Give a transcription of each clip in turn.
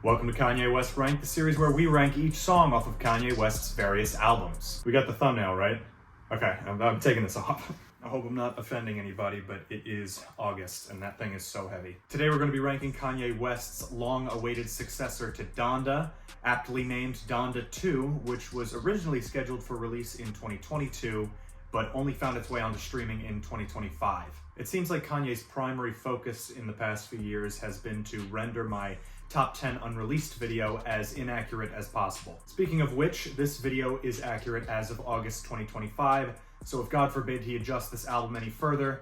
Welcome to Kanye West Rank, the series where we rank each song off of Kanye West's various albums. We got the thumbnail, right? Okay, I'm taking this off. I hope I'm not offending anybody, but it is August, and that thing is so heavy. Today we're going to be ranking Kanye West's long-awaited successor to Donda, aptly named Donda 2, which was originally scheduled for release in 2022, but only found its way onto streaming in 2025. It seems like Kanye's primary focus in the past few years has been to render my top 10 unreleased video as inaccurate as possible. Speaking of which, this video is accurate as of August 2025, so if God forbid he adjusts this album any further,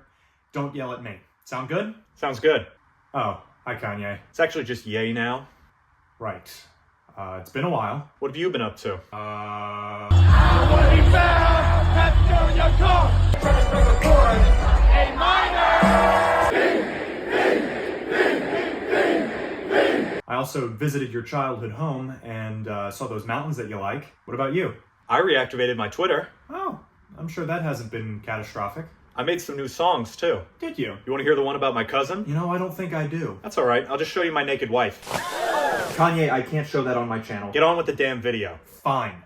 don't yell at me. Sound good? Sounds good. Oh, hi Kanye. It's actually just yay now. Right. It's been a while. What have you been up to? What he found, that's your car. A minor. I also visited your childhood home and saw those mountains that you like. What about you? I reactivated my Twitter. Oh, I'm sure that hasn't been catastrophic. I made some new songs too. Did you? You want to hear the one about my cousin? You know, I don't think I do. That's alright, I'll just show you my naked wife. Kanye, I can't show that on my channel. Get on with the damn video. Fine.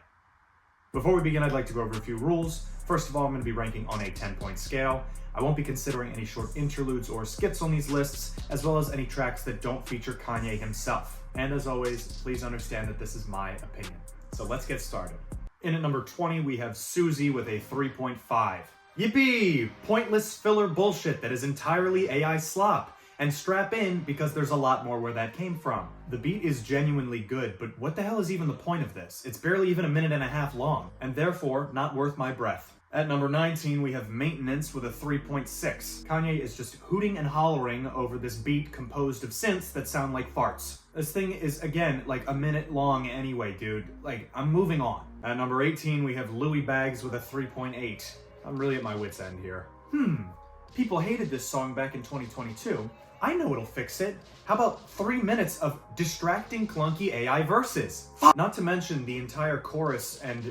Before we begin, I'd like to go over a few rules. First of all, I'm going to be ranking on a 10-point scale. I won't be considering any short interludes or skits on these lists, as well as any tracks that don't feature Kanye himself. And as always, please understand that this is my opinion. So let's get started. In at number 20, we have Susie with a 3.5. Yippee! Pointless filler bullshit that is entirely AI slop. And strap in, because there's a lot more where that came from. The beat is genuinely good, but what the hell is even the point of this? It's barely even a minute and a half long, and therefore not worth my breath. At number 19, we have Maintenance with a 3.6. Kanye is just hooting and hollering over this beat composed of synths that sound like farts. This thing is, again, like a minute long anyway, dude. Like, I'm moving on. At number 18, we have Louis Bags with a 3.8. I'm really at my wit's end here. People hated this song back in 2022. I know it'll fix it. How about 3 minutes of distracting clunky AI verses? Not to mention the entire chorus and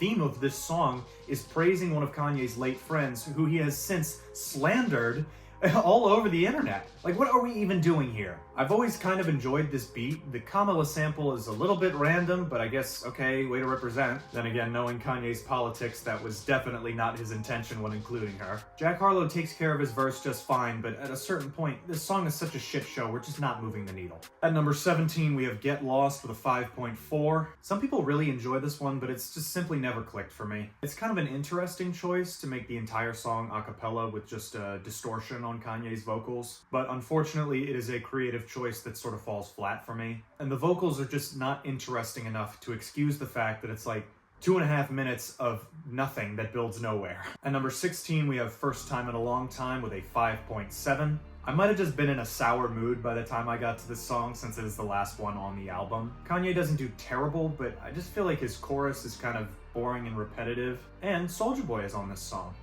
theme of this song is praising one of Kanye's late friends who he has since slandered all over the internet. Like, what are we even doing here? I've always kind of enjoyed this beat. The Kamala sample is a little bit random, but I guess, okay, way to represent. Then again, knowing Kanye's politics, that was definitely not his intention when including her. Jack Harlow takes care of his verse just fine, but at a certain point, this song is such a shit show, we're just not moving the needle. At number 17, we have Get Lost with a 5.4. Some people really enjoy this one, but it's just simply never clicked for me. It's kind of an interesting choice to make the entire song a cappella with just a distortion on Kanye's vocals, but unfortunately, it is a creative choice that sort of falls flat for me. And the vocals are just not interesting enough to excuse the fact that it's like 2.5 minutes of nothing that builds nowhere. At number 16, we have First Time in a Long Time with a 5.7. I might have just been in a sour mood by the time I got to this song since it is the last one on the album. Kanye doesn't do terrible, but I just feel like his chorus is kind of boring and repetitive, and Soulja Boy is on this song.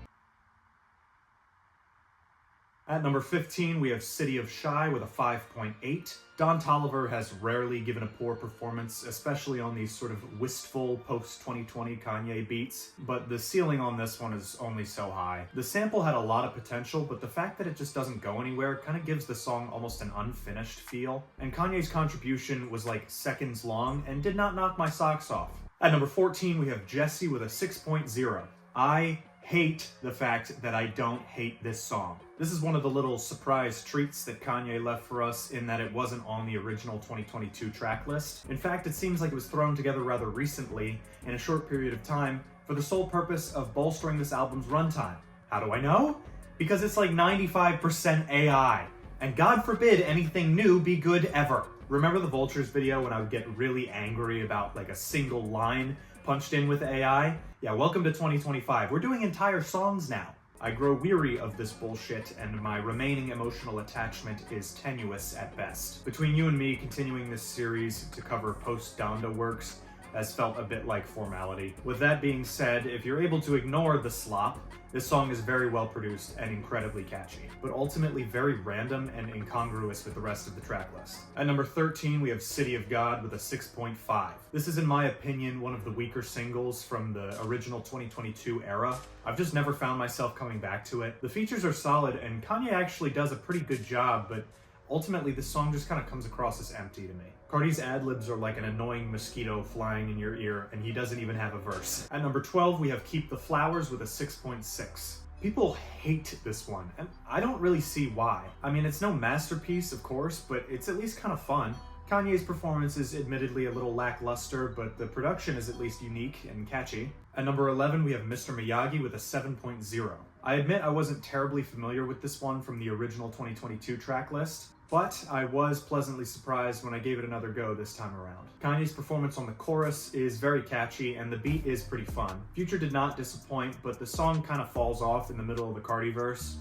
At number 15, we have City of Shy with a 5.8. Don Toliver has rarely given a poor performance, especially on these sort of wistful post-2020 Kanye beats, but the ceiling on this one is only so high. The sample had a lot of potential, but the fact that it just doesn't go anywhere kind of gives the song almost an unfinished feel, and Kanye's contribution was like seconds long and did not knock my socks off. At number 14, we have Jessie with a 6.0. I hate the fact that I don't hate this song. This is one of the little surprise treats that Kanye left for us in that it wasn't on the original 2022 track list. In fact, it seems like it was thrown together rather recently in a short period of time for the sole purpose of bolstering this album's runtime. How do I know? Because it's like 95% AI. And God forbid anything new be good ever. Remember the Vultures video when I would get really angry about like a single line punched in with AI? Yeah, welcome to 2025. We're doing entire songs now. I grow weary of this bullshit, and my remaining emotional attachment is tenuous at best. Between you and me, continuing this series to cover post-Donda works has felt a bit like formality. With that being said, if you're able to ignore the slop, this song is very well produced and incredibly catchy, but ultimately very random and incongruous with the rest of the track list. At number 13, we have City of God with a 6.5. This is, in my opinion, one of the weaker singles from the original 2022 era. I've just never found myself coming back to it. The features are solid, and Kanye actually does a pretty good job, but ultimately this song just kind of comes across as empty to me. Cardi's ad-libs are like an annoying mosquito flying in your ear, and he doesn't even have a verse. At number 12, we have Keep the Flowers with a 6.6. People hate this one, and I don't really see why. I mean, it's no masterpiece, of course, but it's at least kind of fun. Kanye's performance is admittedly a little lackluster, but the production is at least unique and catchy. At number 11, we have Mr. Miyagi with a 7.0. I admit I wasn't terribly familiar with this one from the original 2022 track list, but I was pleasantly surprised when I gave it another go this time around. Kanye's performance on the chorus is very catchy, and the beat is pretty fun. Future did not disappoint, but the song kind of falls off in the middle of the Cardi verse.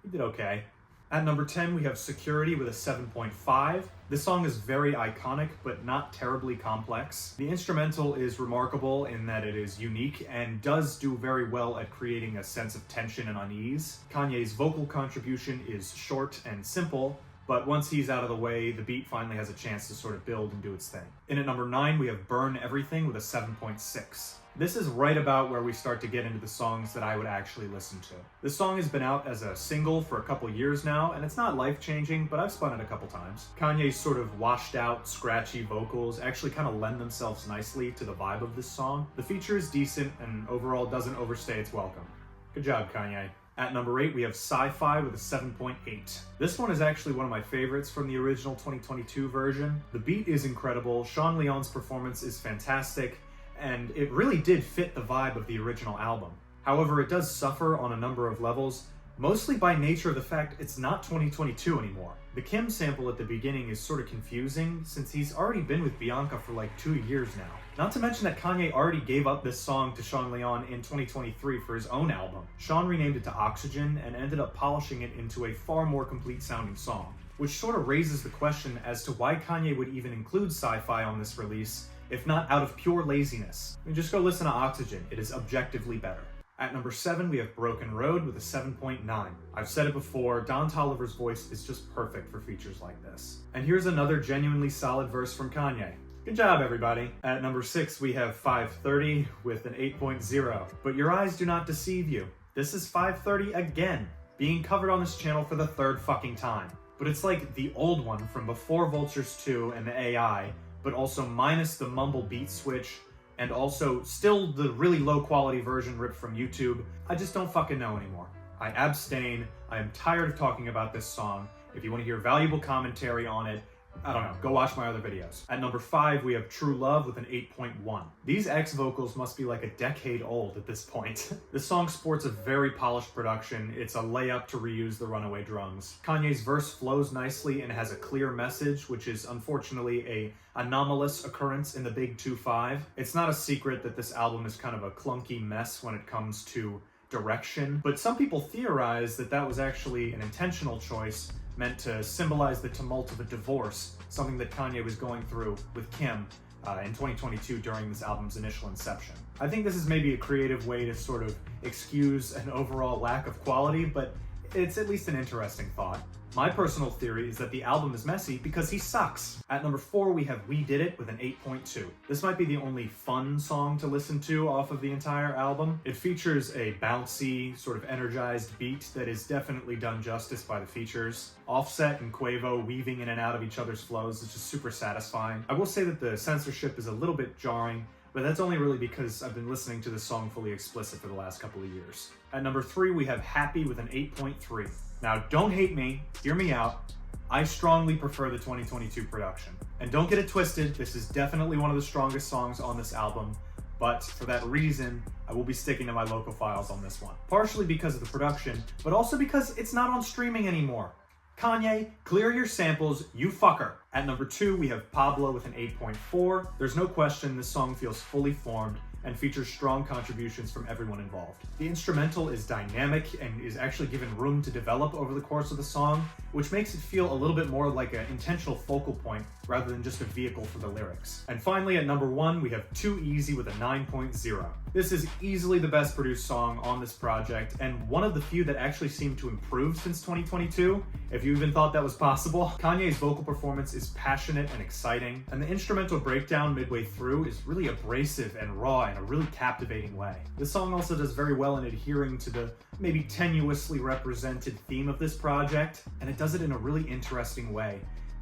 He did okay. At number 10, we have Security with a 7.5. This song is very iconic, but not terribly complex. The instrumental is remarkable in that it is unique and does do very well at creating a sense of tension and unease. Kanye's vocal contribution is short and simple, but once he's out of the way, the beat finally has a chance to sort of build and do its thing. In at number 9, we have Burn Everything with a 7.6. This is right about where we start to get into the songs that I would actually listen to. This song has been out as a single for a couple years now, and it's not life-changing, but I've spun it a couple times. Kanye's sort of washed-out, scratchy vocals actually kind of lend themselves nicely to the vibe of this song. The feature is decent and overall doesn't overstay its welcome. Good job, Kanye. At number 8, we have Sci-Fi with a 7.8. This one is actually one of my favorites from the original 2022 version. The beat is incredible, Sean Leon's performance is fantastic, and it really did fit the vibe of the original album. However, it does suffer on a number of levels, mostly by nature of the fact it's not 2022 anymore. The Kim sample at the beginning is sort of confusing since he's already been with Bianca for like 2 years now. Not to mention that Kanye already gave up this song to Sean Leon in 2023 for his own album. Sean renamed it to Oxygen and ended up polishing it into a far more complete sounding song, which sort of raises the question as to why Kanye would even include Sci-Fi on this release, if not out of pure laziness. I mean, just go listen to Oxygen, it is objectively better. At number 7, we have Broken Road with a 7.9. I've said it before, Don Toliver's voice is just perfect for features like this. And here's another genuinely solid verse from Kanye. Good job, everybody. At number 6, we have 530 with an 8.0. But your eyes do not deceive you. This is 530 again, being covered on this channel for the 3rd fucking time. But it's like the old one from before Vultures 2 and the AI, but also minus the mumble beat switch, and also still the really low quality version ripped from YouTube. I just don't fucking know anymore. I abstain. I am tired of talking about this song. If you want to hear valuable commentary on it, I don't know, go watch my other videos. At number 5, we have True Love with an 8.1. These X vocals must be like a decade old at this point. This song sports a very polished production. It's a layup to reuse the runaway drums. Kanye's verse flows nicely and has a clear message, which is unfortunately a anomalous occurrence in the Big 2-5. It's not a secret that this album is kind of a clunky mess when it comes to direction, but some people theorize that that was actually an intentional choice meant to symbolize the tumult of a divorce, something that Kanye was going through with Kim in 2022 during this album's initial inception. I think this is maybe a creative way to sort of excuse an overall lack of quality, but it's at least an interesting thought. My personal theory is that the album is messy because he sucks. At number 4, we have We Did It with an 8.2. This might be the only fun song to listen to off of the entire album. It features a bouncy, sort of energized beat that is definitely done justice by the features. Offset and Quavo weaving in and out of each other's flows is just super satisfying. I will say that the censorship is a little bit jarring, but that's only really because I've been listening to this song fully explicit for the last couple of years. At number 3, we have Happy with an 8.3. Now, don't hate me, hear me out. I strongly prefer the 2022 production. And don't get it twisted, this is definitely one of the strongest songs on this album, but for that reason, I will be sticking to my local files on this one. Partially because of the production, but also because it's not on streaming anymore. Kanye, clear your samples, you fucker. At number 2, we have Pablo with an 8.4. There's no question this song feels fully formed and features strong contributions from everyone involved. The instrumental is dynamic and is actually given room to develop over the course of the song, which makes it feel a little bit more like an intentional focal point rather than just a vehicle for the lyrics. And finally, at number 1, we have Too Easy with a 9.0. This is easily the best produced song on this project, and one of the few that actually seem to improve since 2022, if you even thought that was possible. Kanye's vocal performance is passionate and exciting, and the instrumental breakdown midway through is really abrasive and raw in a really captivating way. This song also does very well in adhering to the maybe tenuously represented theme of this project, and it does it in a really interesting way.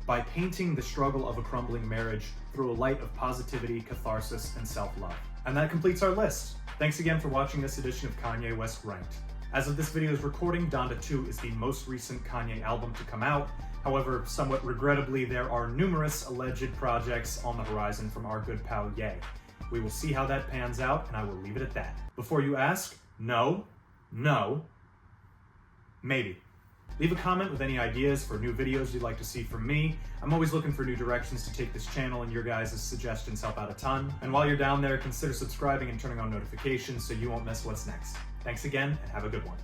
by painting the struggle of a crumbling marriage through a light of positivity, catharsis, and self-love. And that completes our list. Thanks again for watching this edition of Kanye West Ranked. As of this video's recording, Donda 2 is the most recent Kanye album to come out. However, somewhat regrettably, there are numerous alleged projects on the horizon from our good pal Ye. We will see how that pans out, and I will leave it at that. Before you ask, no, maybe. Leave a comment with any ideas for new videos you'd like to see from me. I'm always looking for new directions to take this channel, and your guys' suggestions help out a ton. And while you're down there, consider subscribing and turning on notifications so you won't miss what's next. Thanks again, and have a good one.